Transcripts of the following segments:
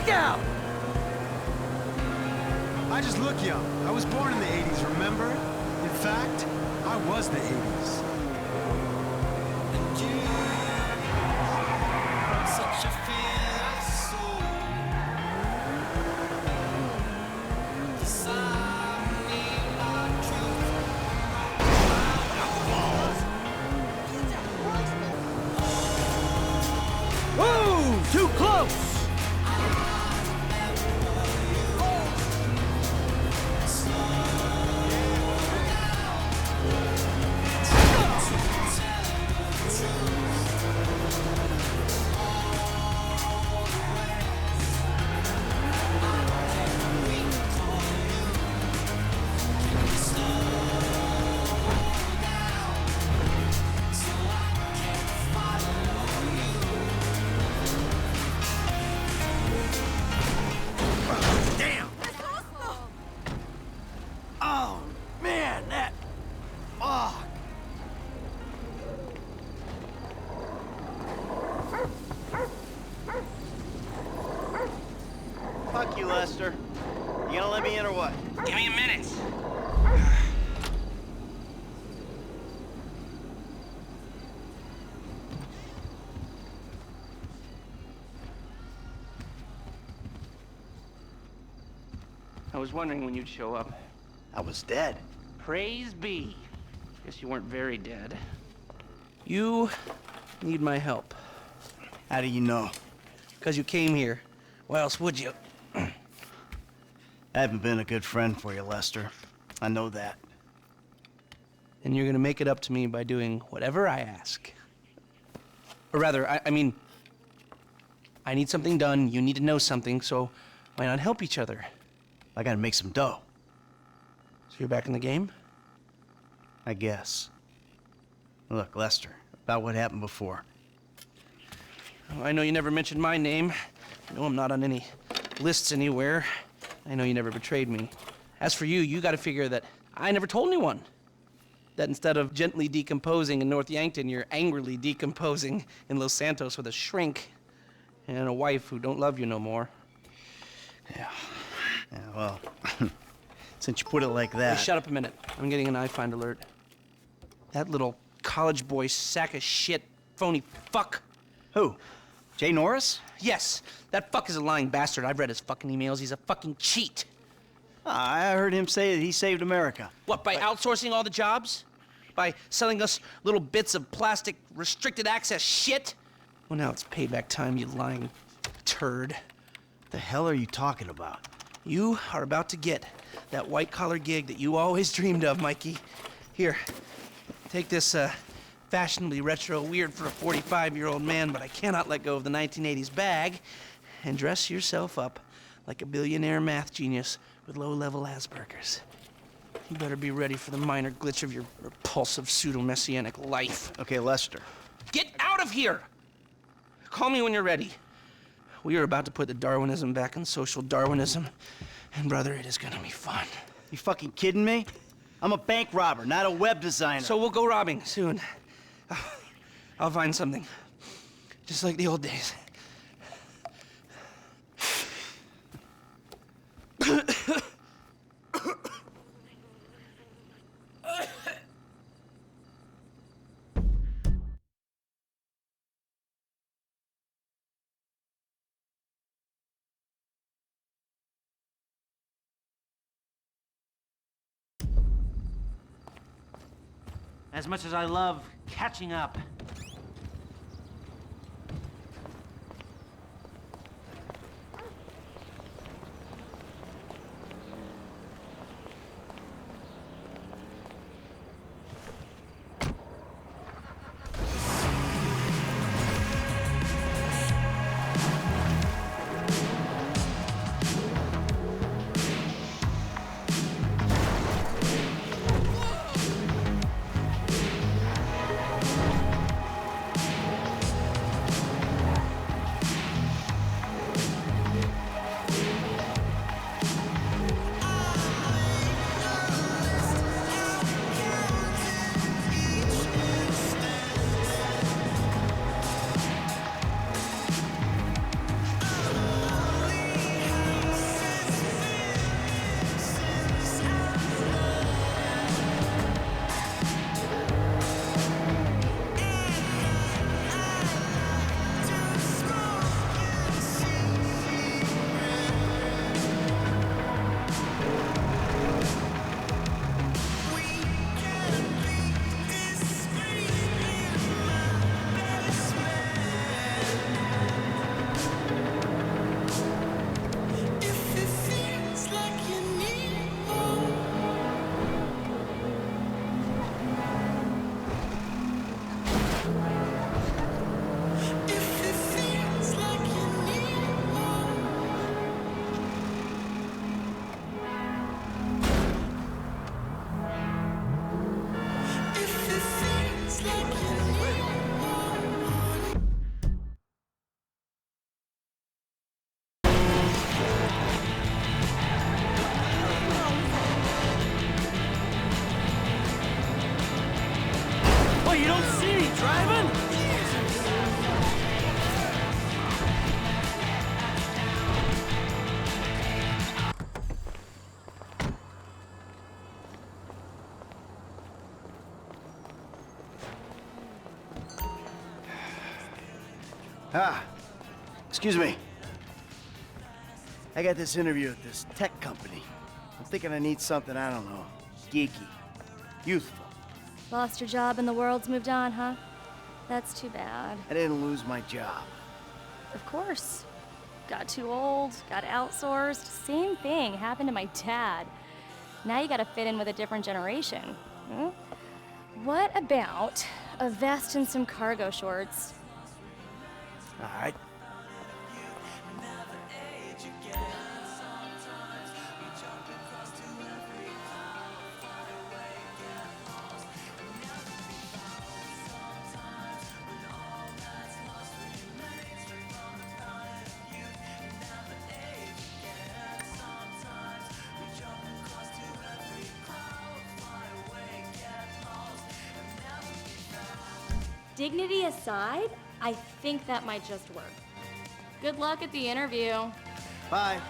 Look out! I just look young. I was born in the 80s, remember? In fact, I was the 80s. Such a fearless soul. Decide me my truth. Whoa! Too close! Damn! Oh, man, that... Fuck! Fuck you, Lester. You gonna let me in or what? Give me a minute. I was wondering when you'd show up. I was dead. Praise be. Guess you weren't very dead. You need my help. How do you know? Because you came here. Why else would you? I haven't been a good friend for you, Lester. I know that. And you're gonna make it up to me by doing whatever I ask. Or rather, I mean, I need something done, you need to know something, so why not help each other? I gotta make some dough. So you're back in the game? I guess. Look, Lester, about what happened before. I know you never mentioned my name. I know I'm not on any lists anywhere. I know you never betrayed me. As for you, you gotta figure that I never told anyone. That instead of gently decomposing in North Yankton, you're angrily decomposing in Los Santos with a shrink and a wife who don't love you no more. Yeah, well, since you put it like that... Hey, shut up a minute. I'm getting an iFind alert. That little college boy sack of shit, phony fuck. Who? Jay Norris? Yes, that fuck is a lying bastard. I've read his fucking emails. He's a fucking cheat. I heard him say that he saved America. What, by outsourcing all the jobs? By selling us little bits of plastic restricted access shit? Well, now it's payback time, you lying turd. What the hell are you talking about? You are about to get that white-collar gig that you always dreamed of, Mikey. Here, take this, fashionably retro weird for a 45-year-old man, but I cannot let go of the 1980s bag, and dress yourself up like a billionaire math genius with low-level Asperger's. You better be ready for the minor glitch of your repulsive pseudo-messianic life. Okay, Lester. Get out of here! Call me when you're ready. We are about to put the Darwinism back in social Darwinism, and brother, it is gonna be fun. You fucking kidding me? I'm a bank robber, not a web designer. So we'll go robbing soon. I'll find something. Just like the old days. As much as I love catching up. Excuse me. I got this interview at this tech company. I'm thinking I need something, I don't know, geeky, youthful. Lost your job and the world's moved on, huh? That's too bad. I didn't lose my job. Of course. Got too old, got outsourced. Same thing happened to my dad. Now you gotta fit in with a different generation. Hmm? What about a vest and some cargo shorts? All right. Dignity aside, I think that might just work. Good luck at the interview. Bye.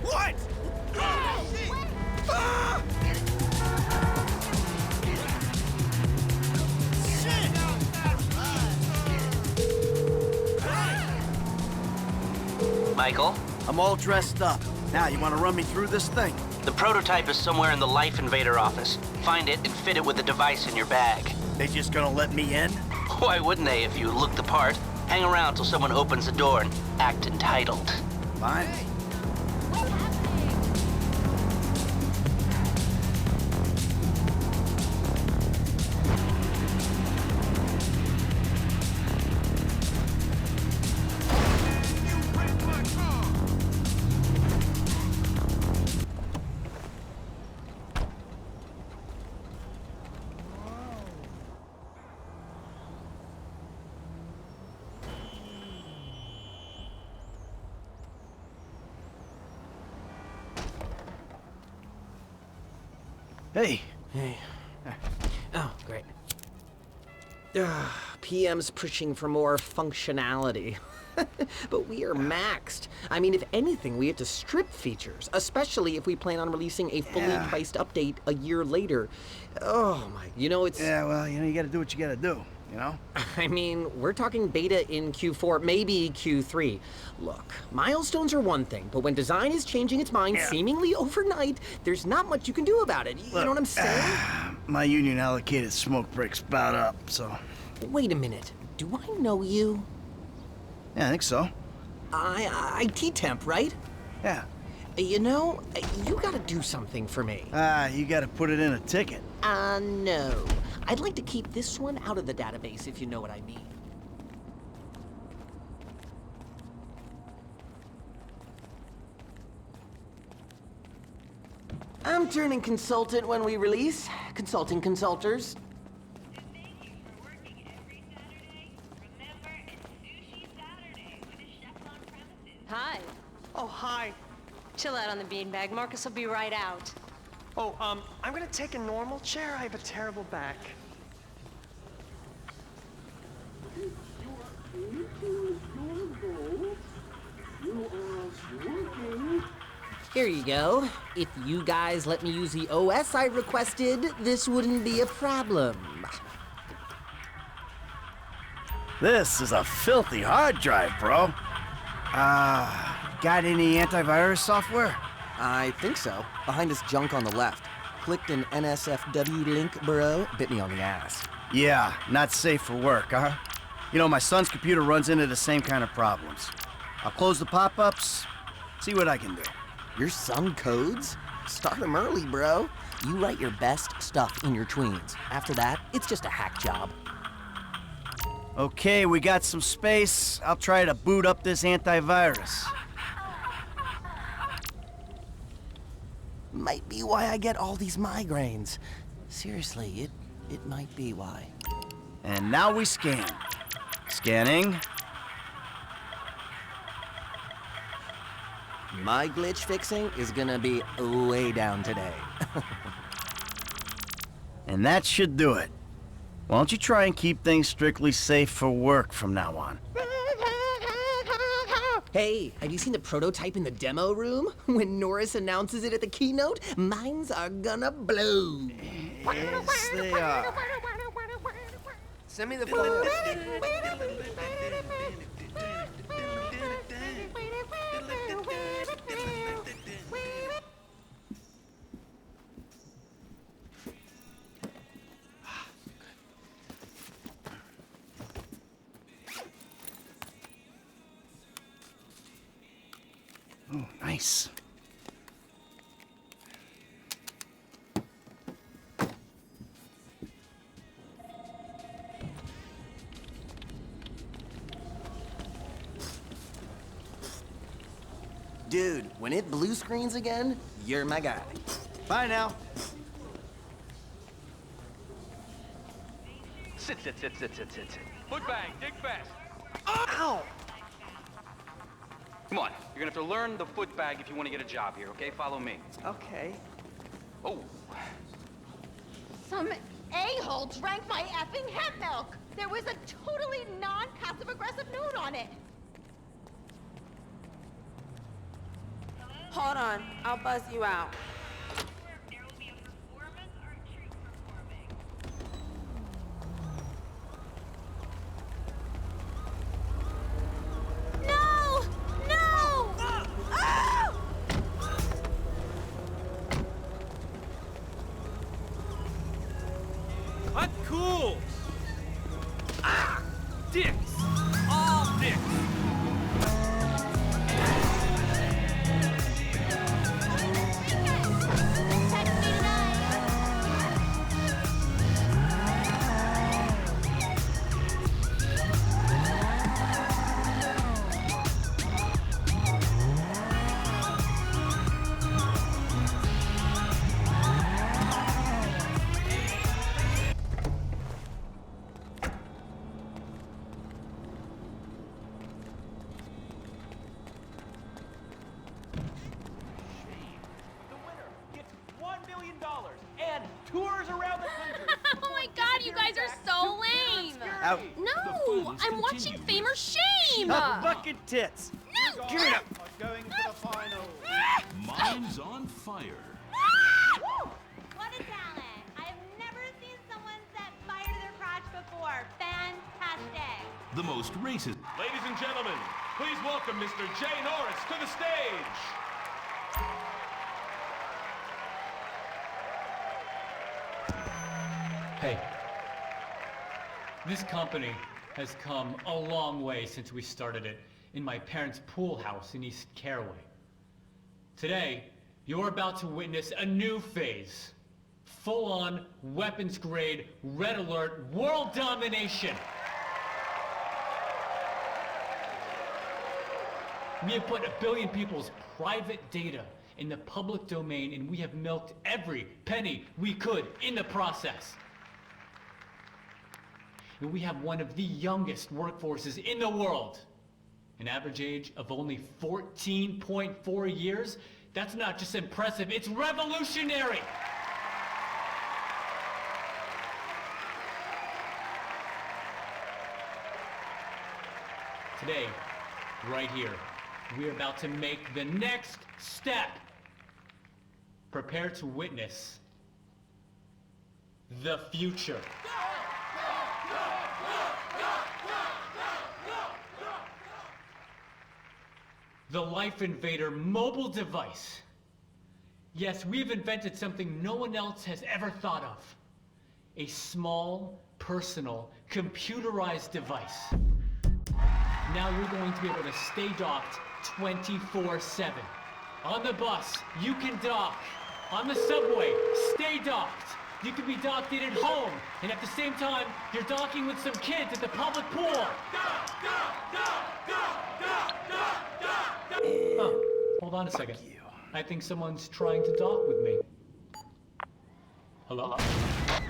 What? Michael, I'm all dressed up. Now, you want to run me through this thing? the prototype is somewhere in the Life Invader office. Find it and fit it with the device in your bag. They just gonna let me in? Why wouldn't they if you look the part? Hang around till someone opens the door and act entitled. Fine. Hey. Hey. Oh, great. PM's pushing for more functionality. But we are maxed. I mean, if anything, we have to strip features, especially if we plan on releasing a fully priced update a year later. Oh my, it's... Yeah, well, you gotta do what you gotta do, you know? I mean, we're talking beta in Q4, maybe Q3. Look, milestones are one thing, but when design is changing its mind seemingly overnight, there's not much you can do about it. You know what I'm saying? My union allocated smoke breaks about up, so... Wait a minute. Do I know you? Yeah, I think so. IT temp, right? Yeah. You gotta do something for me. You gotta put it in a ticket. No. I'd like to keep this one out of the database, if you know what I mean. I'm turning consultant when we release. Consulting consulters. Hi. Oh, hi. Chill out on the beanbag. Marcus will be right out. Oh, I'm gonna take a normal chair. I have a terrible back. Here you go. If you guys let me use the OS I requested, this wouldn't be a problem. This is a filthy hard drive, bro. Got any antivirus software? I think so. Behind this junk on the left. Clicked an NSFW link, bro. Bit me on the ass. Yeah, not safe for work, huh? My son's computer runs into the same kind of problems. I'll close the pop-ups, see what I can do. Your son codes? Start him early, bro. You write your best stuff in your tweens. After that, it's just a hack job. Okay, we got some space. I'll try to boot up this antivirus. Might be why I get all these migraines. Seriously, it might be why. And now we scan. Scanning. My glitch fixing is gonna be way down today. And that should do it. Why don't you try and keep things strictly safe for work from now on? Hey, have you seen the prototype in the demo room? When Norris announces it at the keynote, minds are gonna blow. Yes, they are. Send me the phone. Oh, nice. Dude, when it blue screens again, you're my guy. Bye now. Sit. Foot bang, dig fast. Ow! Come on, you're gonna have to learn the foot bag if you want to get a job here, okay? Follow me. Okay. Oh, Some a-hole drank my effing hemp milk. There was a totally non-passive-aggressive note on it. Hold on, I'll buzz you out. No! No! Ah! cut cool. Ah, dicks, all dicks. And tours around the country. Oh my god, you guys are so lame! Out. No! I'm watching Fame or Shame! Bucket tits. No! Give it up. Going to the final. Minds on fire. What a talent! I've never seen someone set fire to their crotch before. Fantastic! The most racist. Ladies and gentlemen, please welcome Mr. Jay Norris to the stage. Hey, this company has come a long way since we started it in my parents' pool house in East Caraway. Today, you're about to witness a new phase. Full-on, weapons-grade, red alert, world domination. We have put 1 billion people's private data in the public domain, and we have milked every penny we could in the process. And we have one of the youngest workforces in the world. An average age of only 14.4 years. That's not just impressive, it's revolutionary! Today, right here, we're about to make the next step. Prepare to witness the future. The Life Invader mobile device. Yes, we've invented something no one else has ever thought of. A small, personal, computerized device. Now you're going to be able to stay docked 24/7. On the bus, you can dock. On the subway, stay docked. You can be docked in at home, and at the same time, you're docking with some kids at the public pool. Oh, hold on a second. I think someone's trying to talk with me. Hello?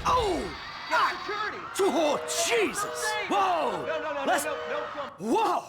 Oh! Security! Oh, Jesus! Whoa! Whoa!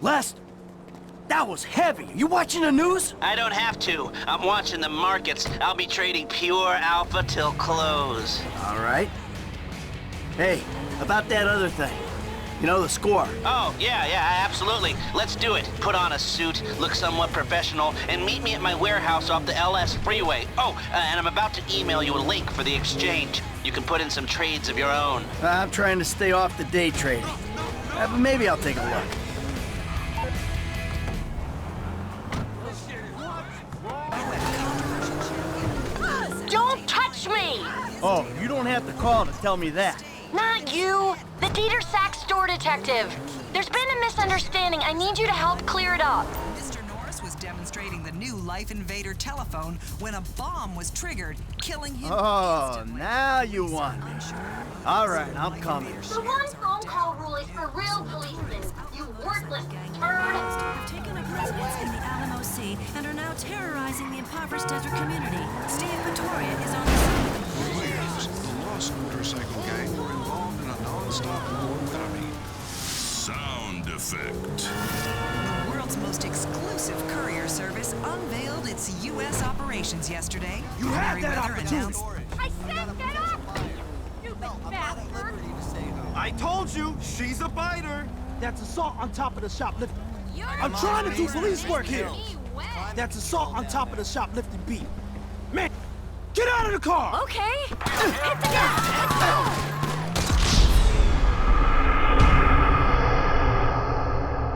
Lester, that was heavy. You watching the news? I don't have to. I'm watching the markets. I'll be trading pure alpha till close. All right. Hey, about that other thing. You know, the score. Oh, yeah, absolutely. Let's do it. Put on a suit, look somewhat professional, and meet me at my warehouse off the LS freeway. Oh, and I'm about to email you a link for the exchange. You can put in some trades of your own. I'm trying to stay off the day trading. But maybe I'll take a look. Don't touch me! Oh, you don't have to call to tell me that. Not you! The Dieter Sachs store detective! There's been a misunderstanding. I need you to help clear it up. Mr. Norris was demonstrating the new Life Invader telephone when a bomb was triggered, killing him. Oh, now you want me. All right, I'm coming. The one phone call rule is for real policemen. You worthless turd! Have taken up residence in the Alamo Sea and are now terrorizing the impoverished desert community. Steve Vittoria is on the scene. Police, the Lost Motorcycle Gang were involved in a non-stop war with enemy. Sound effect. The world's most exclusive courier service unveiled its U.S. operations yesterday. You had that Merriweather opportunity. I said get off! Stupid bastard! I told you, she's a biter. That's assault on top of the shoplifting. You're I'm trying to do making police work here. me wet. That's assault on top of the shoplifting beat. Man, get out of the car! Okay. Hit the gas! Let's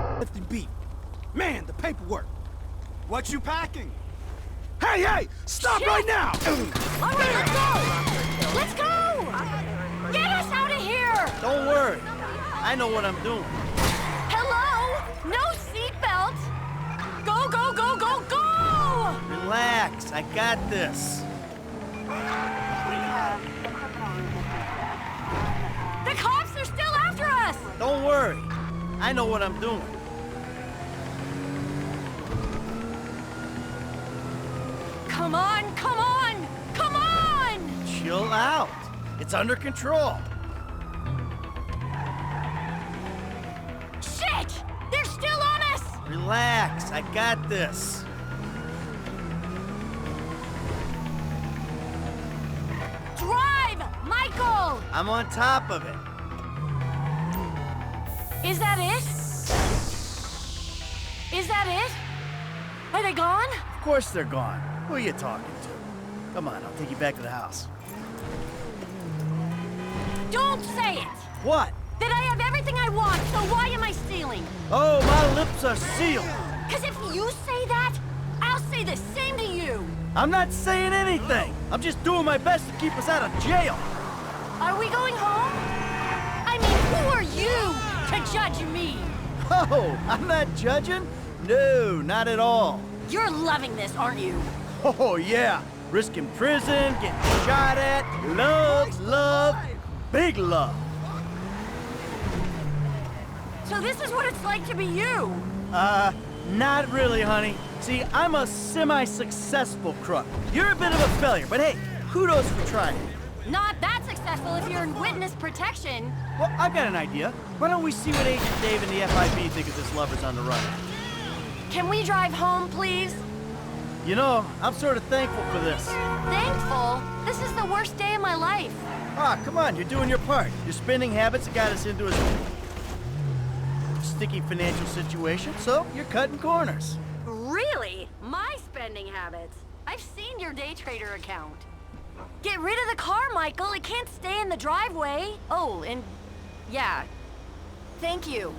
go! Lifting beat. Man, the paperwork. What you packing? Hey, stop right now! All right, let's go! Let's go! Get us out of here! Don't worry. I know what I'm doing. Hello? No seatbelt! Go, go, go, go, go! Relax, I got this. The cops are still after us! Don't worry. I know what I'm doing. Come on, come on, come on! Chill out. It's under control. Shit! They're still on us! Relax, I got this. Drive, Michael! I'm on top of it. Is that it? Is that it? Are they gone? Of course they're gone. Who are you talking to? Come on, I'll take you back to the house. Don't say it! What? That I have everything I want, so why am I stealing? Oh, my lips are sealed. Because if you say that, I'll say the same to you. I'm not saying anything. I'm just doing my best to keep us out of jail. Are we going home? I mean, who are you to judge me? Oh, I'm not judging? No, not at all. You're loving this, aren't you? Oh, yeah. Risking prison, getting shot at, love, big love. So this is what it's like to be you. Not really, honey. See, I'm a semi-successful crook. You're a bit of a failure, but hey, kudos for trying. Not that successful if you're in witness protection. Well, I've got an idea. Why don't we see what Agent Dave and the FIB think of this lovers on the run? Can we drive home, please? You know, I'm sort of thankful for this. Thankful? This is the worst day of my life. Ah, come on, you're doing your part. Your spending habits have got us into a sticky financial situation, so you're cutting corners. Really? My spending habits? I've seen your day trader account. Get rid of the car, Michael. It can't stay in the driveway. Oh, and yeah. Thank you.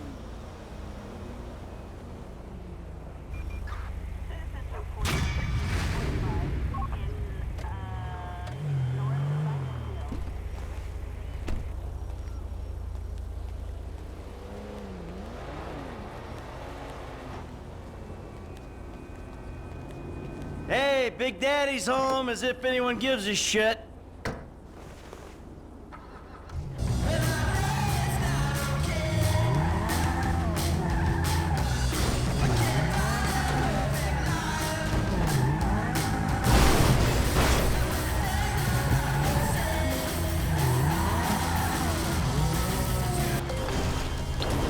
Hey, Big Daddy's home, as if anyone gives a shit.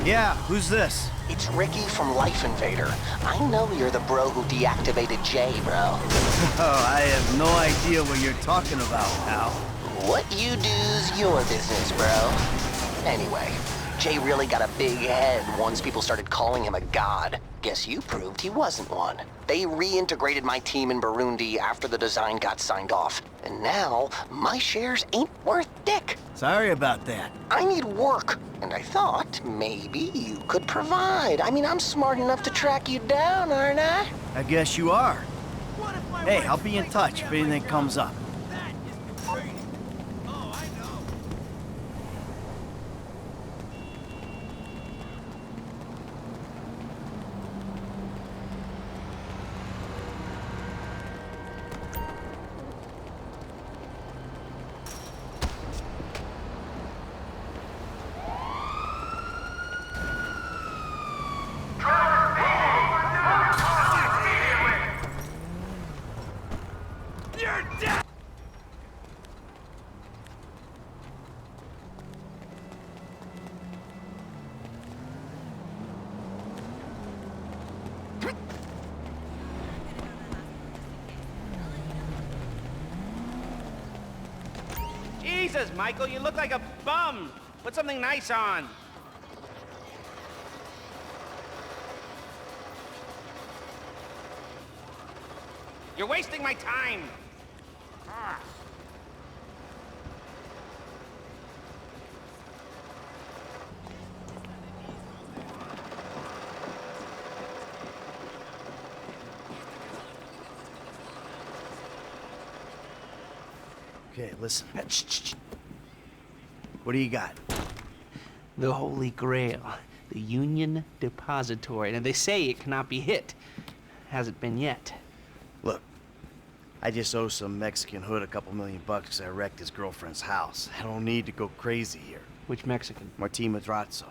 Yeah, who's this? It's Ricky from Life Invader. I know you're the bro who deactivated Jay, bro. Oh, I have no idea what you're talking about, pal. What you do's your business, bro. Anyway, Jay really got a big head once people started calling him a god. Guess you proved he wasn't one. They reintegrated my team in Burundi after the design got signed off. And now, my shares ain't worth dick. Sorry about that. I need work, and I thought maybe you could provide. I mean, I'm smart enough to track you down, aren't I? I guess you are. Hey, I'll be in touch if anything comes up. Jesus, Michael, you look like a bum. Put something nice on. You're wasting my time. Ah. Okay, listen. What do you got? The Holy Grail, the Union Depository. And they say it cannot be hit. Hasn't been yet. Look, I just owe some Mexican hood a couple $1,000,000 because I wrecked his girlfriend's house. I don't need to go crazy here. Which Mexican? Martin Madrazo.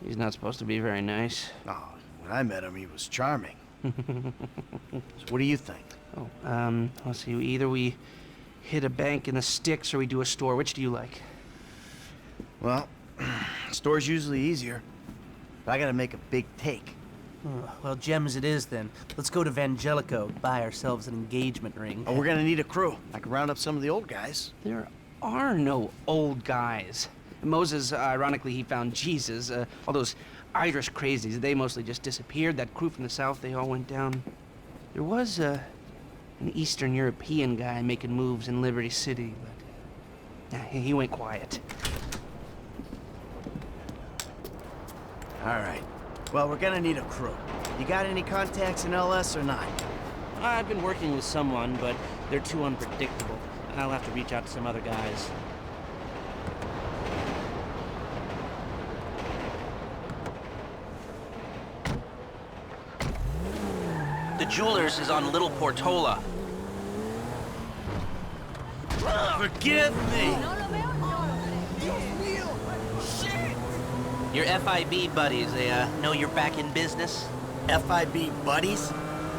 He's not supposed to be very nice. Oh, when I met him, he was charming. So what do you think? Oh, let's see. Either we hit a bank in the sticks or we do a store. Which do you like? Well, store's usually easier. But I gotta make a big take. Well, gems it is then. Let's go to Vangelico, buy ourselves an engagement ring. Oh, we're gonna need a crew. I can round up some of the old guys. There are no old guys. Moses, ironically, he found Jesus. All those Irish crazies, they mostly just disappeared. That crew from the south, they all went down. There was an Eastern European guy making moves in Liberty City, but he went quiet. All right. Well, we're gonna need a crew. You got any contacts in LS or not? I've been working with someone, but they're too unpredictable. I'll have to reach out to some other guys. The jeweler's is on Little Portola. Forgive me! Your FIB buddies, they know you're back in business? FIB buddies?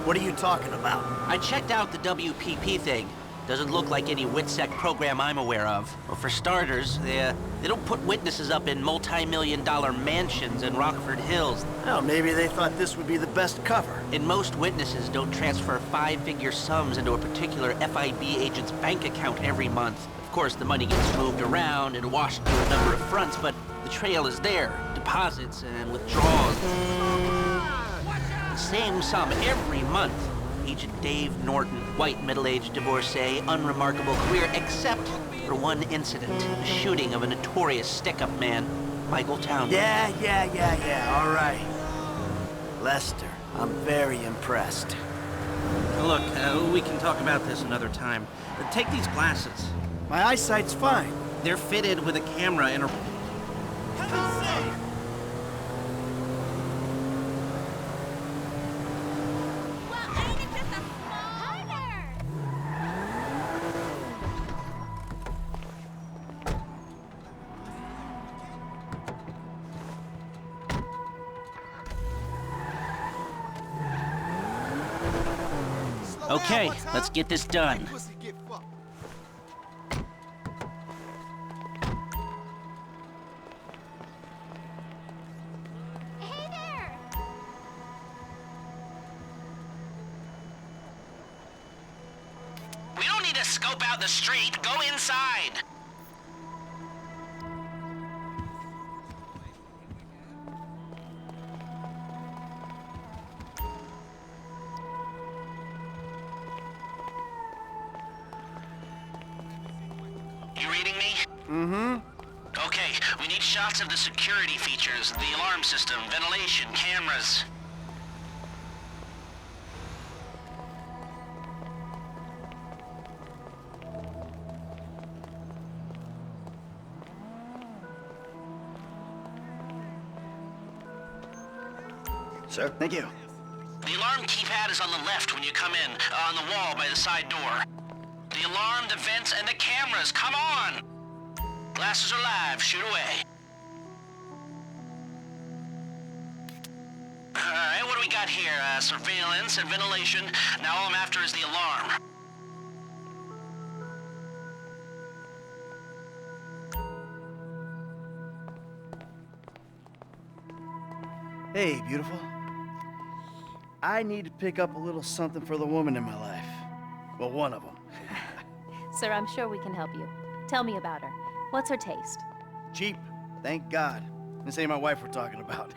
What are you talking about? I checked out the WPP thing. Doesn't look like any WITSEC program I'm aware of. Well, for starters, they don't put witnesses up in multi-million-dollar mansions in Rockford Hills. Well, maybe they thought this would be the best cover. And most witnesses don't transfer five-figure sums into a particular FIB agent's bank account every month. Of course, the money gets moved around and washed through a number of fronts, but the trail is there. Deposits and withdrawals. The same sum every month. Agent Dave Norton, white middle-aged divorcee, unremarkable career except for one incident, the shooting of a notorious stick-up man, Michael Townley. Yeah, all right. Lester, I'm very impressed. Look, we can talk about this another time. Take these glasses. My eyesight's fine. They're fitted with a camera and a... Okay, let's get this done. Hey there! We don't need to scope out the street. Go inside. You reading me? Mm-hmm. Okay, we need shots of the security features, the alarm system, ventilation, cameras. Sir, thank you. The alarm keypad is on the left when you come in, on the wall by the side door. The alarm, the vents, and the cameras, come on! Glasses are live, shoot away. Alright, what do we got here? Surveillance and ventilation. Now all I'm after is the alarm. Hey, beautiful. I need to pick up a little something for the woman in my life. Well, one of them. Sir, I'm sure we can help you. Tell me about her. What's her taste? Cheap, thank God. This ain't my wife we're talking about.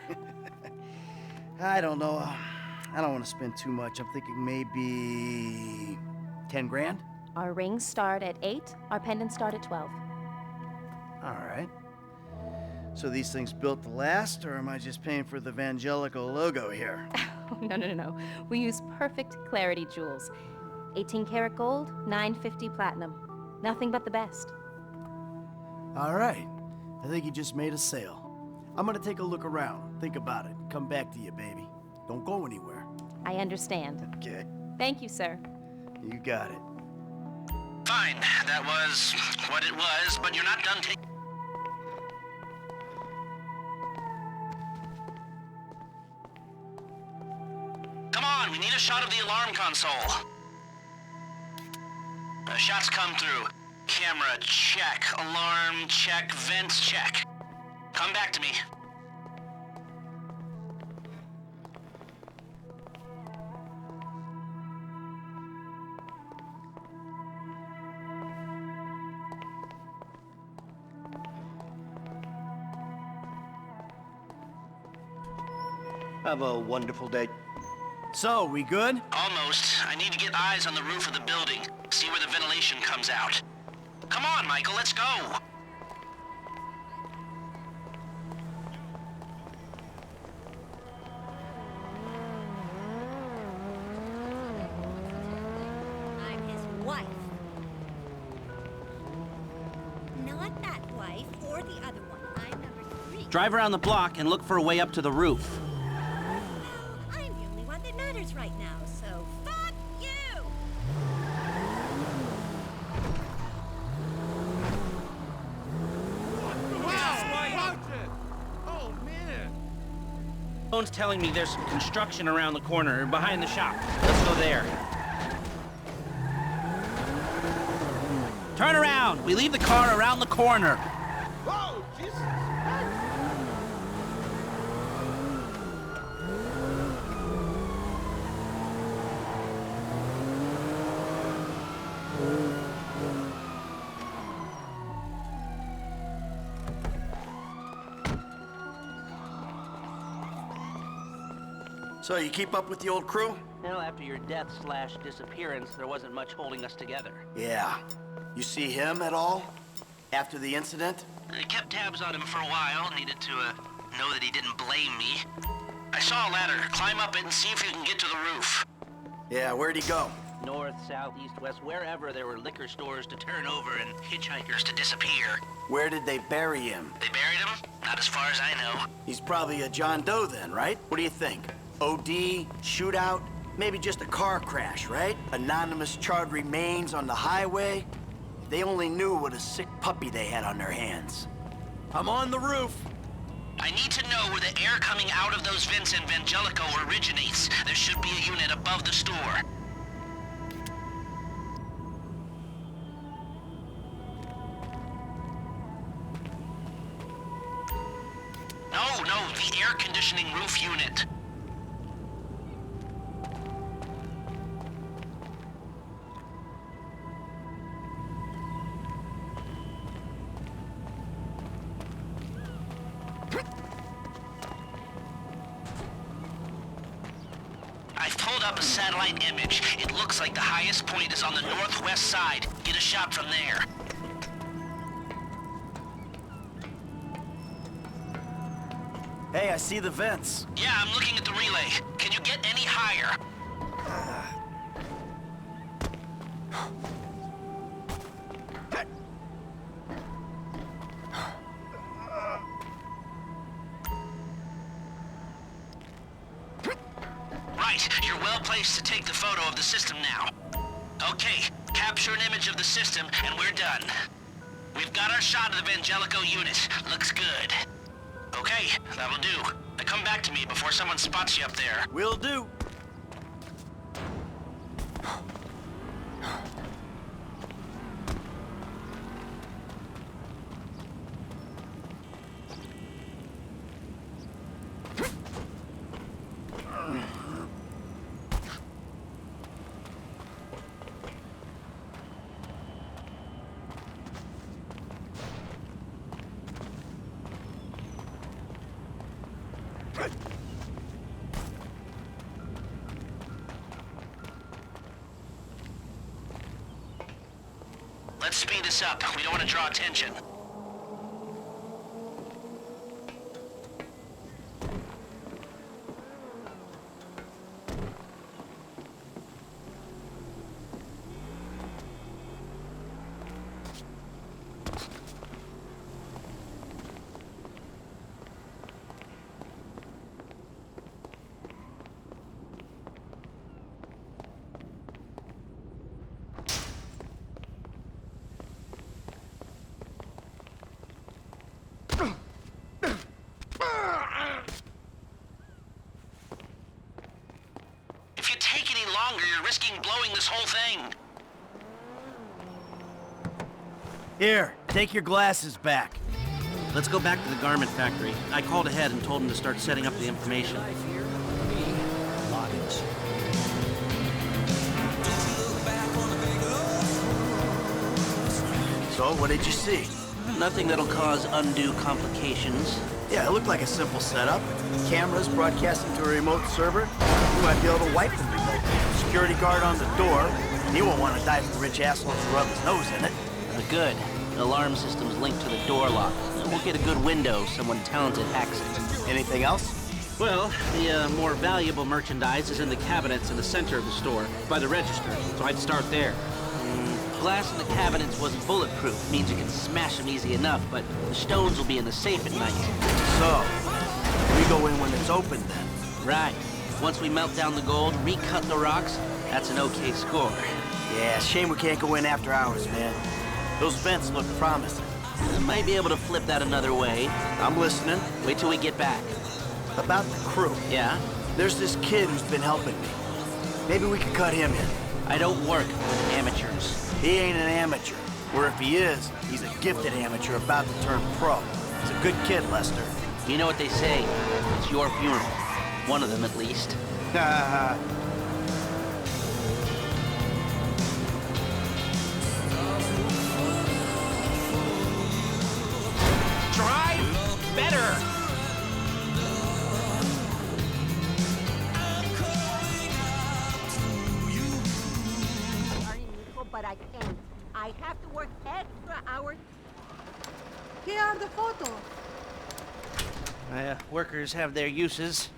I don't know. I don't want to spend too much. I'm thinking maybe 10 grand? Our rings start at 8, our pendants start at 12. All right. So these things built to last, or am I just paying for the Vangelico logo here? No. We use perfect clarity jewels. 18 karat gold, 950 platinum. Nothing but the best. All right. I think you just made a sale. I'm gonna take a look around, think about it, come back to you, baby. Don't go anywhere. I understand. Okay. Thank you, sir. You got it. Fine, that was what it was, but you're not done taking... Come on, we need a shot of the alarm console. Shots come through. Camera, check. Alarm, check. Vents, check. Come back to me. Have a wonderful day. So, we good? Almost. I need to get eyes on the roof of the building. See where the ventilation comes out. Come on, Michael, let's go. I'm his wife. Not that wife or the other one. I'm number 3. Drive around the block and look for a way up to the roof. I'm the only one that matters right now, so fuck you! Oh, man! Phone's telling me there's some construction around the corner, behind the shop. Let's go there. Turn around! We leave the car around the corner. Whoa, Jesus! So, you keep up with the old crew? Well, after your death/disappearance, there wasn't much holding us together. Yeah. You see him at all? After the incident? I kept tabs on him for a while. Needed to, know that he didn't blame me. I saw a ladder. Climb up it and see if you can get to the roof. Yeah, where'd he go? North, south, east, west, wherever there were liquor stores to turn over and hitchhikers to disappear. Where did they bury him? They buried him? Not as far as I know. He's probably a John Doe then, right? What do you think? OD? Shootout? Maybe just a car crash, right? Anonymous charred remains on the highway? If they only knew what a sick puppy they had on their hands. I'm on the roof. I need to know where the air coming out of those vents in Vangelico originates. There should be a unit above the store. No, the air conditioning roof unit. I've pulled up a satellite image. It looks like the highest point is on the northwest side. Get a shot from there. Hey, I see the vents. Yeah, I'm looking at the relay. Can you get any higher? Right, you're well placed to take the photo of the system now. Okay, capture an image of the system and we're done. We've got our shot of the Vangelico unit. Looks good. Okay, that'll do. Now come back to me before someone spots you up there. Will do. Let's speed this up. We don't want to draw attention. If you take any longer, you're risking blowing this whole thing. Here, take your glasses back. Let's go back to the garment factory. I called ahead and told him to start setting up the information. So, what did you see? Nothing that'll cause undue complications. Yeah, it looked like a simple setup. Cameras broadcasting to a remote server. You might be able to wipe them remotely. Security guard on the door. He won't want to die for rich assholes to rub his nose in it. Good. The alarm system's linked to the door lock. We'll get a good window. Someone talented hacks it. Anything else? Well, the more valuable merchandise is in the cabinets in the center of the store, by the register, so I'd start there. Glass in the cabinets wasn't bulletproof, means you can smash them easy enough, but the stones will be in the safe at night. So, we go in when it's open then? Right. Once we melt down the gold, recut the rocks, that's an okay score. Yeah, shame we can't go in after hours, man. Those vents look promising. I might be able to flip that another way. I'm listening. Wait till we get back. About the crew. Yeah? There's this kid who's been helping me. Maybe we could cut him in. I don't work with amateurs. He ain't an amateur. Or if he is, he's a gifted amateur about to turn pro. He's a good kid, Lester. You know what they say. It's your funeral. One of them, at least. Drive better! My workers have their uses.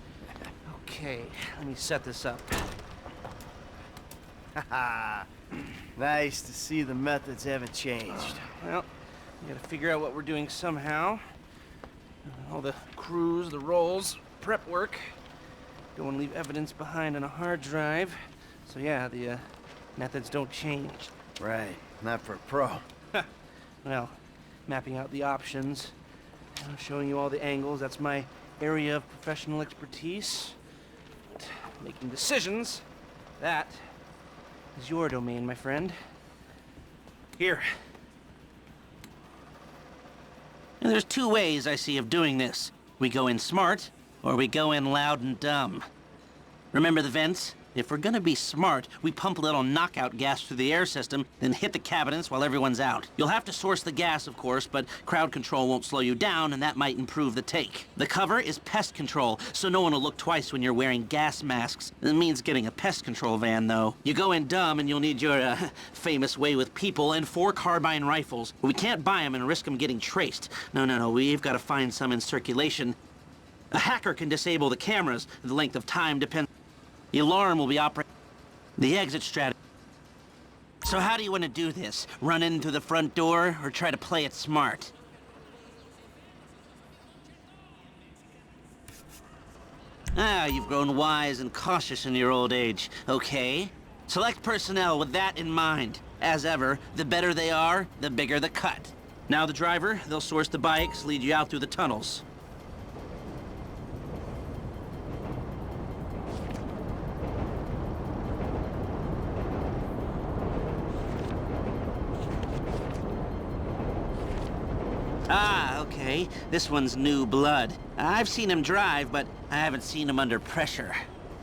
Okay, let me set this up. Haha. Nice to see the methods haven't changed. Well, we gotta figure out what we're doing somehow. All the crews, the rolls, prep work. Don't want to leave evidence behind on a hard drive. So yeah, the methods don't change. Right, not for a pro. Well, mapping out the options, showing you all the angles, that's my area of professional expertise. But making decisions, that is your domain, my friend. Here. And there's two ways I see of doing this. We go in smart, or we go in loud and dumb. Remember the vents? If we're gonna be smart, we pump a little knockout gas through the air system, then hit the cabinets while everyone's out. You'll have to source the gas, of course, but crowd control won't slow you down, and that might improve the take. The cover is pest control, so no one will look twice when you're wearing gas masks. It means getting a pest control van, though. You go in dumb, and you'll need your, famous way with people and 4 carbine rifles. We can't buy them and risk them getting traced. No, we've got to find some in circulation. A hacker can disable the cameras. The length of time depends. The alarm will be operating. The exit strategy. So how do you want to do this? Run into the front door or try to play it smart? Ah, you've grown wise and cautious in your old age. Okay. Select personnel with that in mind. As ever, the better they are, the bigger the cut. Now the driver, they'll source the bikes, lead you out through the tunnels. Ah, okay. This one's new blood. I've seen him drive, but I haven't seen him under pressure.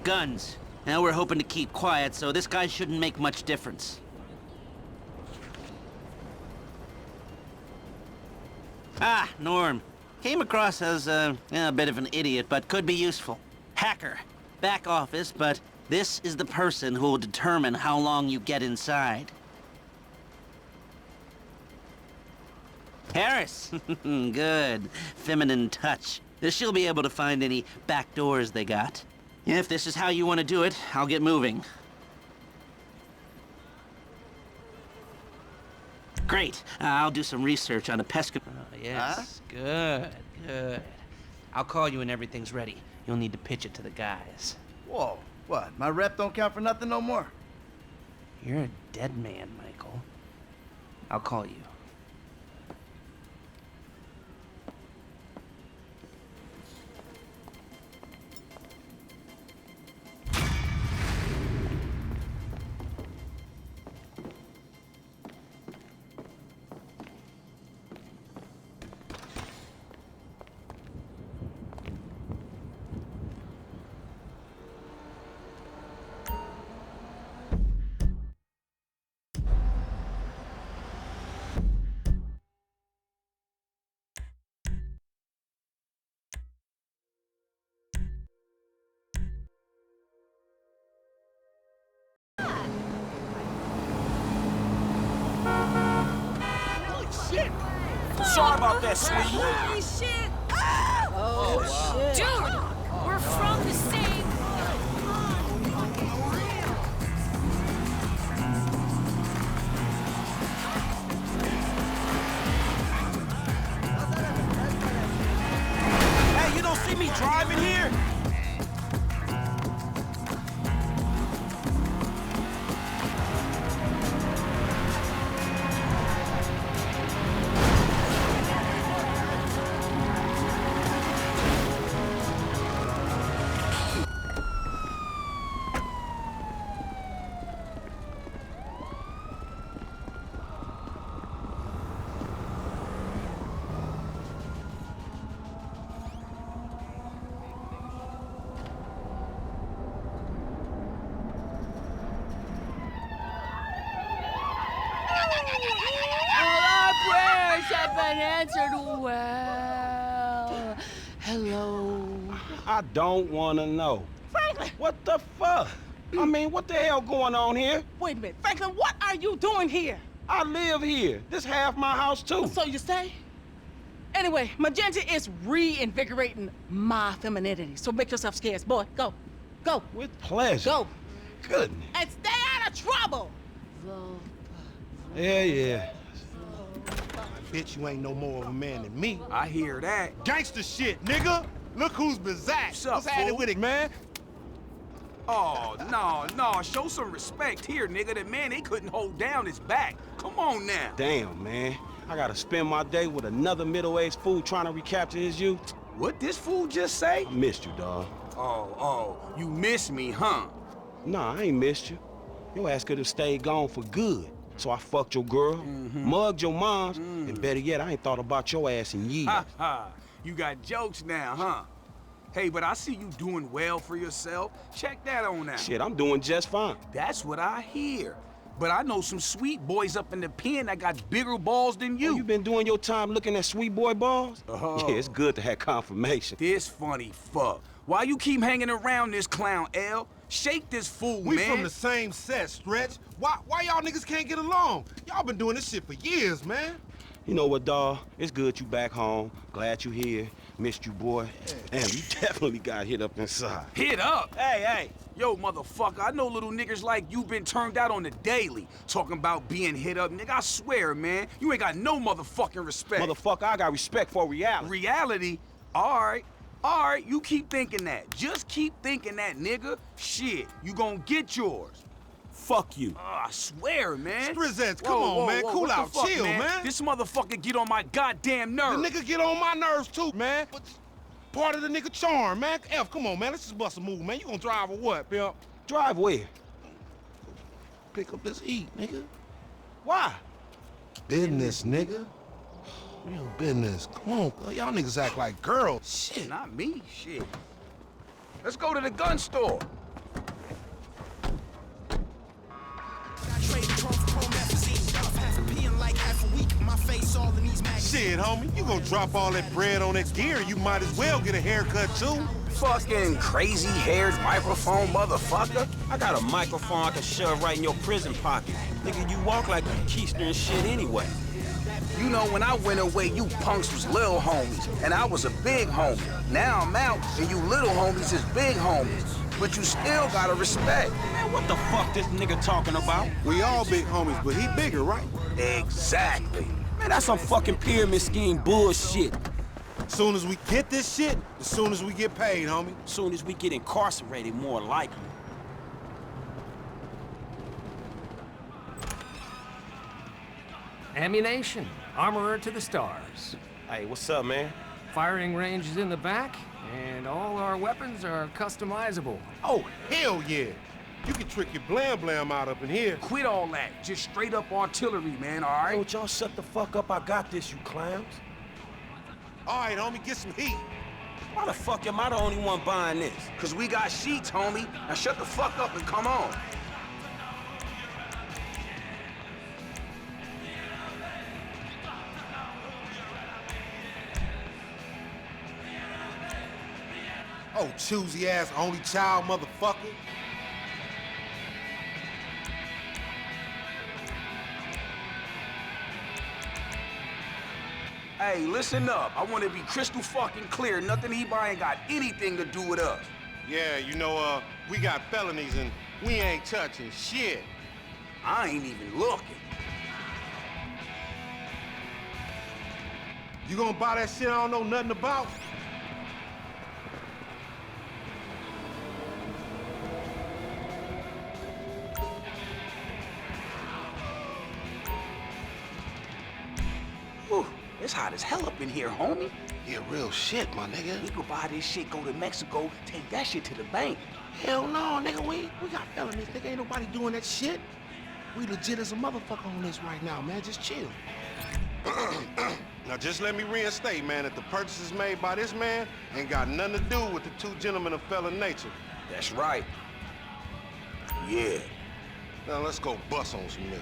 Guns. Now we're hoping to keep quiet, so this guy shouldn't make much difference. Ah, Norm. Came across as a bit of an idiot, but could be useful. Hacker. Back office, but this is the person who will determine how long you get inside. Harris! Good. Feminine touch. She'll be able to find any back doors they got. If this is how you want to do it, I'll get moving. Great. I'll do some research on a pest control. Oh, yes. Good. I'll call you when everything's ready. You'll need to pitch it to the guys. Whoa, what? My rep don't count for nothing no more? You're a dead man, Michael. I'll call you. Sorry about that, sweetie. Holy shit! Oh, wow. Dude, we're from the same... Hey, you don't see me driving here? Have been answered well. Hello. I don't want to know. Franklin! What the fuck? I mean, what the hell going on here? Wait a minute. Franklin, what are you doing here? I live here. This half my house, too. So you say? Anyway, magenta is reinvigorating my femininity. So make yourself scarce, boy. Go. Go. With pleasure. Go. Goodness. And stay out of trouble. Yeah. Bitch, you ain't no more of a man than me. I hear that. Gangster shit, nigga. Look who's bizarre. What's up, What's happening fool? with it, man? Oh, no. Show some respect here, nigga. The man, they couldn't hold down his back. Come on now. Damn, man. I gotta spend my day with another middle-aged fool trying to recapture his youth. What this fool just say? I missed you, dawg. Oh, you miss me, huh? Nah, I ain't missed you. Your ass could have stayed gone for good. So I fucked your girl, mugged your moms, and better yet, I ain't thought about your ass in years. Ha. You got jokes now, huh? Hey, but I see you doing well for yourself. Check that on out. Shit, I'm doing just fine. That's what I hear. But I know some sweet boys up in the pen that got bigger balls than you. Oh, you been doing your time looking at sweet boy balls? Uh-huh. Yeah, it's good to have confirmation. This funny fuck. Why you keep hanging around this clown, L? Shake this fool, We man. from the same set, Stretch. Why y'all niggas can't get along? Y'all been doing this shit for years, man. You know what, dawg? It's good you back home. Glad you here. Missed you, boy. Damn, you definitely got hit up inside. Hit up? Hey. Yo, motherfucker, I know little niggas like you been turned out on the daily. Talking about being hit up, nigga, I swear, man. You ain't got no motherfucking respect. Motherfucker, I got respect for reality. Reality? All right, you keep thinking that. Just keep thinking that, nigga. Shit, you gonna get yours. Fuck you. I swear, man. Strizets, come on, man. Cool what the out. fuck, Chill, man. This motherfucker get on my goddamn The nerves. nigga get on my nerves, too, man. But part of the nigga charm, man. F, come on, man. Let's just bust a move, man. You gonna drive or what, pimp? Drive where? Pick up this heat, nigga. Why? Business, nigga. Real business. Come on, y'all niggas act like girls. Shit, not me. Shit. Let's go to the gun store. Shit, homie, you gonna drop all that bread on that gear, you might as well get a haircut, too. Fucking crazy-haired microphone motherfucker. I got a microphone I can shove right in your prison pocket. Nigga, you walk like a keister and shit anyway. You know, when I went away, you punks was little homies, and I was a big homie. Now I'm out, and you little homies is big homies. But you still gotta respect. Man, what the fuck this nigga talking about? We all big homies, but he bigger, right? Exactly. Man, that's some fucking pyramid scheme bullshit. Soon as we get this shit, as soon as we get paid, homie. Soon as we get incarcerated, more likely. Ammunition. Armorer to the stars. Hey, what's up, man? Firing range is in the back, and all our weapons are customizable. Oh, hell yeah. You can trick your blam blam out up in here. Quit all that. Just straight up artillery, man, all right? Don't y'all shut the fuck up. I got this, you clowns. All right, homie, get some heat. Why the fuck am I the only one buying this? Cause we got sheets, homie. Now shut the fuck up and come on. Oh, choosy ass only child motherfucker. Hey, listen up. I want to be crystal fucking clear. Nothing he buying got anything to do with us. Yeah, you know, we got felonies and we ain't touching shit. I ain't even looking. You gonna buy that shit I don't know nothing about? Whew, it's hot as hell up in here, homie. Yeah, real shit, my nigga. We could buy this shit, go to Mexico, take that shit to the bank. Hell no, nigga, we got felonies, nigga. Ain't nobody doing that shit. We legit as a motherfucker on this right now, man. Just chill. Now, just let me reinstate, man, that the purchases made by this man ain't got nothing to do with the two gentlemen of felon nature. That's right. Yeah. Now, let's go bust on some niggas.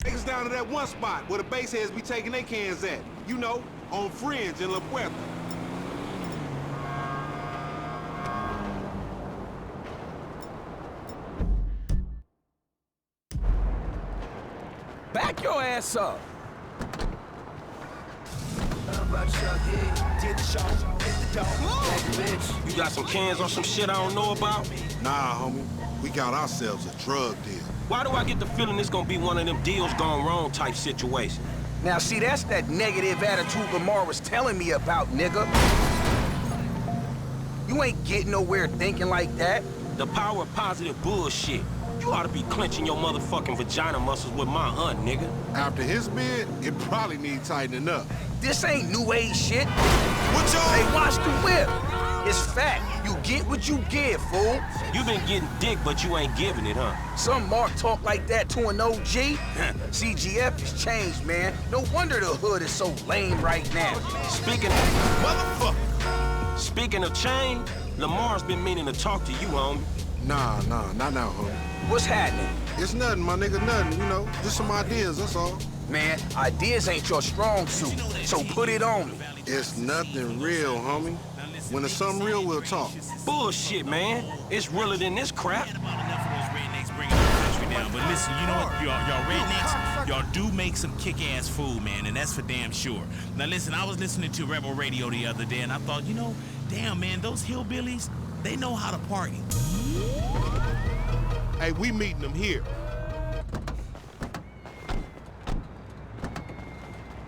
Take us down to that one spot where the baseheads be taking their cans at. You know, on Fringe in La Puerta. Back your ass up. You got some cans or some shit I don't know about? Nah, homie. We got ourselves a drug deal. Why do I get the feeling it's gonna be one of them deals gone wrong type situations? Now, see, that's that negative attitude Lamar was telling me about, nigga. You ain't getting nowhere thinking like that. The power of positive bullshit. You ought to be clenching your motherfucking vagina muscles with my aunt, nigga. After his bid, it probably needs tightening up. This ain't new age shit. What y'all? Hey, watch the whip. It's fact. You get what you give, fool. You been getting dick, but you ain't giving it, huh? Some Mark talk like that to an OG. CGF has changed, man. No wonder the hood is so lame right now. Speaking of change, Lamar's been meaning to talk to you, homie. Nah, not now, homie. What's happening? It's nothing, my nigga, nothing, you know. Just some ideas, that's all. Man, ideas ain't your strong suit, so put it on me. It's nothing real, homie. When it's something real, we'll talk. Bullshit, man. It's realer than this crap. But listen, you know what, y'all rednecks, y'all do make some kick-ass food, man, and that's for damn sure. Now listen, I was listening to Rebel Radio the other day, and I thought, you know, damn, man, those hillbillies, they know how to party. Hey, we meeting them here.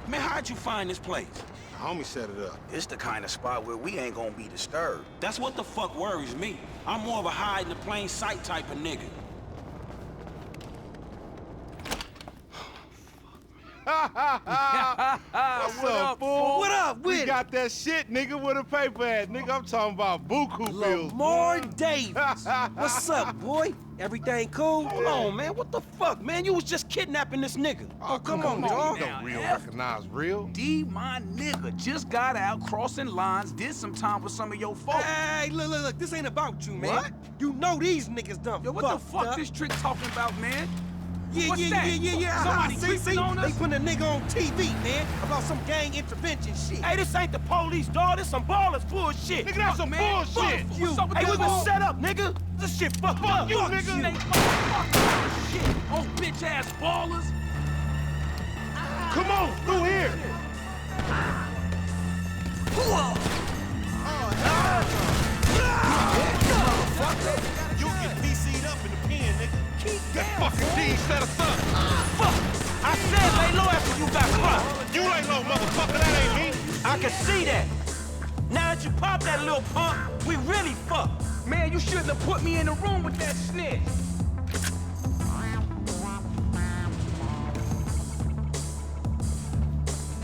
Man, how'd you find this place? The homie set it up. It's the kind of spot where we ain't gonna be disturbed. That's what the fuck worries me. I'm more of a hide in the plain sight type of nigga. What's up, fool? What up with We it? got that shit, nigga, with a paper at. Nigga, I'm talking about buku bills. Lamar Davis. What's up, boy? Everything cool? Hold on, man. What the fuck, man? You was just kidnapping this nigga. Oh, come on, dog. You don't real recognize real. D, my nigga, just got out crossing lines, did some time with some of your folks. Hey, look, this ain't about you, man. What? You know these niggas done Yo, what the fuck up. this trick talking about, man? Yeah. Somebody See, creeping on us? They putting a nigga on TV, man, about some gang intervention shit. Hey, this ain't the police, dog. This some ballers bullshit. Nigga, that's some bullshit. You. What's up with Hey, this we been ball? set up, nigga. This shit fucked up. You, nigga. Shit, oh bitch ass ballers. Come on, through here. You get PC'd up in the pen, nigga. That fucking D set us up. Fuck. I said lay low after you got caught. You ain't low, motherfucker. That ain't me. I can see that. Now that you pop that little pump, we really fucked. Man, you shouldn't have put me in the room with that snitch.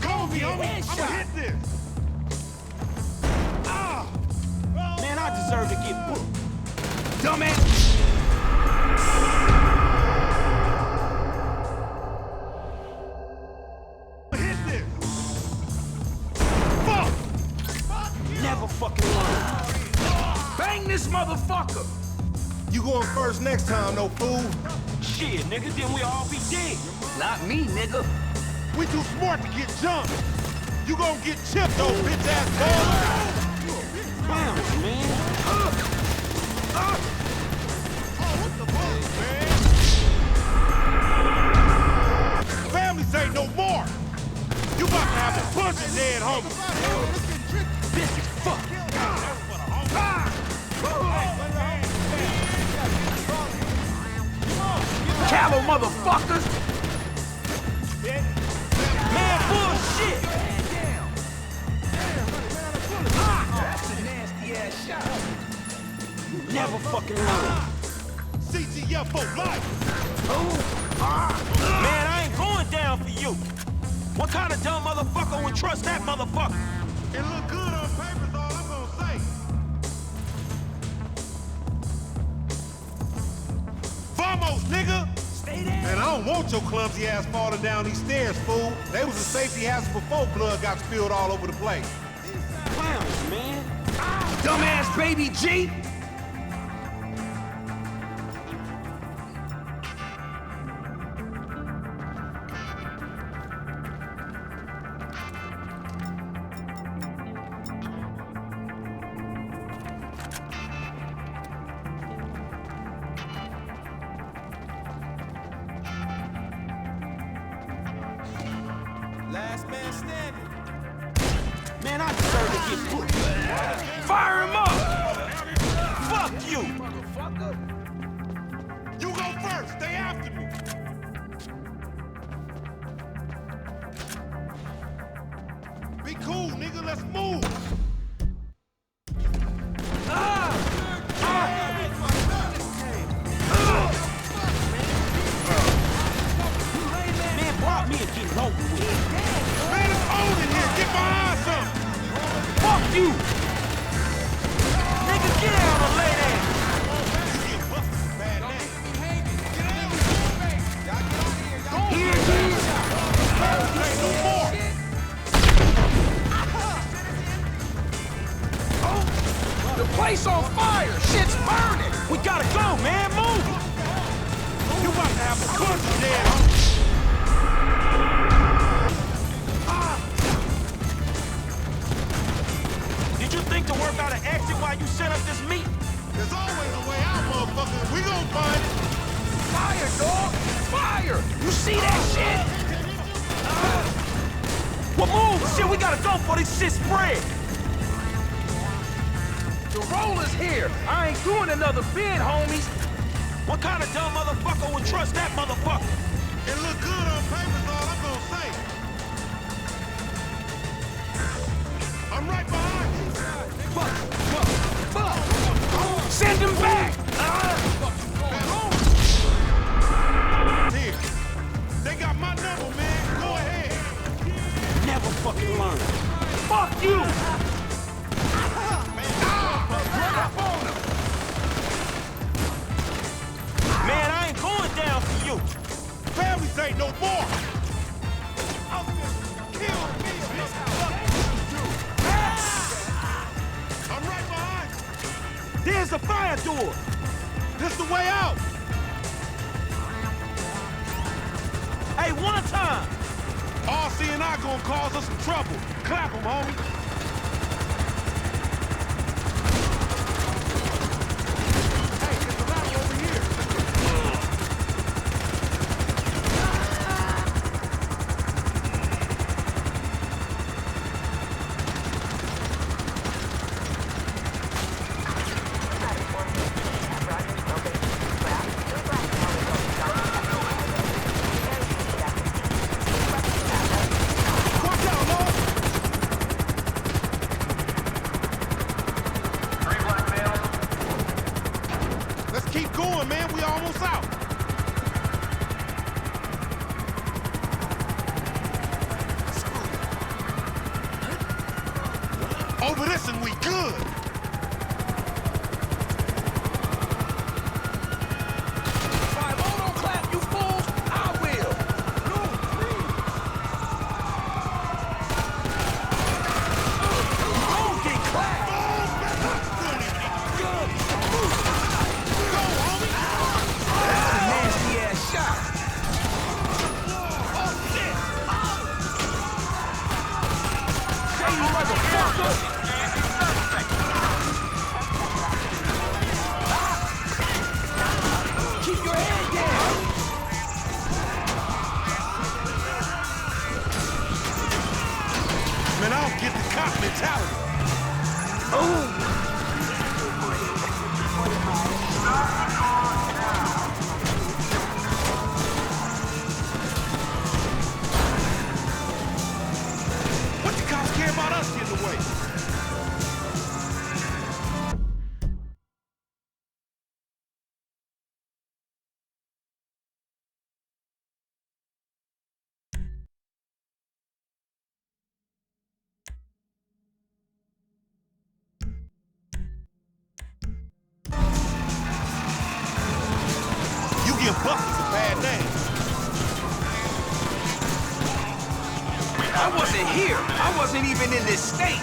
Go me, homie. I'ma hit this. Man, I deserve to get booked. Dumbass. Hit this. Fuck. Never fucking learn. Bang this motherfucker. You going first next time, no fool. Shit, nigga, then we all be dead. Not me, nigga. We too smart to get jumped. You gonna get chipped, though, bitch ass baller. Clowns, man. What the fuck, man? Family say no more. You about to have a bunch of dead homies. This is fuck. Callow motherfuckers. Man, bullshit. That's a nasty ass shot. Never fucking learn. CGF for life. Man, I ain't going down for you. What kind of dumb motherfucker would trust that motherfucker? It look good on paper, is all I'm gonna say. Vamos, nigga! Stay there. Man, I don't want your clumsy ass falling down these stairs, fool. They was a safety hazard before blood got spilled all over the place. Clowns, man. Dumbass baby G. Last man standing. Man, I deserve to get put. Fire him up! Fuck you! You go first. Stay after me. Be cool, nigga. Let's move. Man, brought me and getting over with. Man, it's cold in here. Get behind something. Fuck you! Nigga, get down and lay down! Here it is! Ain't no more! The place on fire! Shit's burning! We gotta go, man! Move! You about to have a bunch of dead. Did you think to work out an exit while you set up this meet? There's always a way out, motherfucker. We gon' find it. Fire, dog! Fire! You see that shit? Well, move! Shit, we gotta go before this shit spread! The roller's here! I ain't doing another bid, homies! What kind of dumb motherfucker would trust that motherfucker? It look good on paper, is all I'm gonna say. I'm right behind you. Fuck! Send him back! Here. They got my number, man. Go ahead. Never fucking learn. Fuck you! Man, I ain't going down for you. Families ain't no more. I'm right behind you. There's the fire door. This the way out. Hey, one time. RC and I gonna cause us some trouble. Clap 'em, homie. Hey, there's a ladder over here. Keep going, man. We almost out. Over this and we good. Five, don't clap, you fools! I will! Don't get clapped! That's a nasty-ass shot. Shady motherfucker! Keep your head down! Man, I don't get the cop mentality. What the cops care about us getting away? You get busted for bad names. I wasn't here. I wasn't even in this state.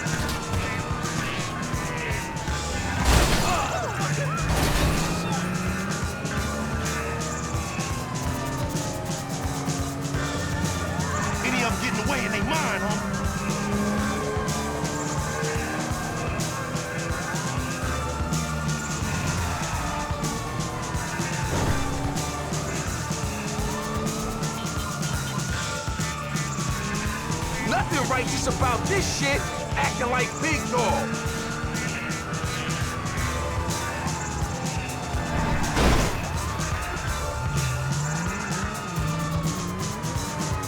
Any of them getting away in their mind, huh? Nothing right anxious about this shit, acting like big dog.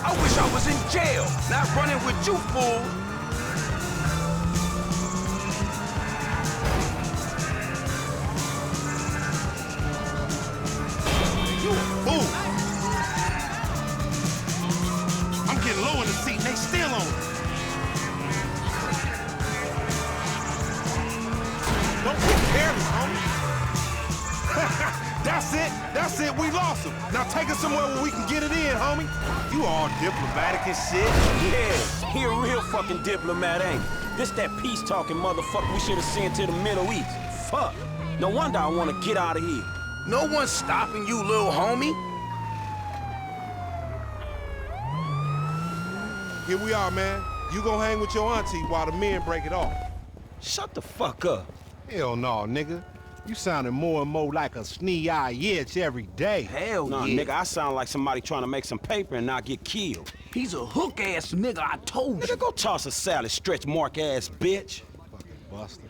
I wish I was in jail, not running with you, fool. You a fool. I'm getting low in the seat and they still on it. Don't get careless, homie. That's it, we lost him. Now take us somewhere where we can get it in, homie. You all diplomatic and shit. Yeah, he a real fucking diplomat, ain't he? This that peace-talking motherfucker we should have sent to the Middle East. Fuck. No wonder I want to get out of here. No one's stopping you, little homie. Here we are, man. You gonna hang with your auntie while the men break it off. Shut the fuck up. Hell no, nigga. You sounding more and more like a snee-eye itch every day. Hell Nah, yeah. nigga, I sound like somebody trying to make some paper and not get killed. He's a hook-ass nigga, I told you. Nigga, go toss a salad, stretch mark ass bitch. Fucking buster.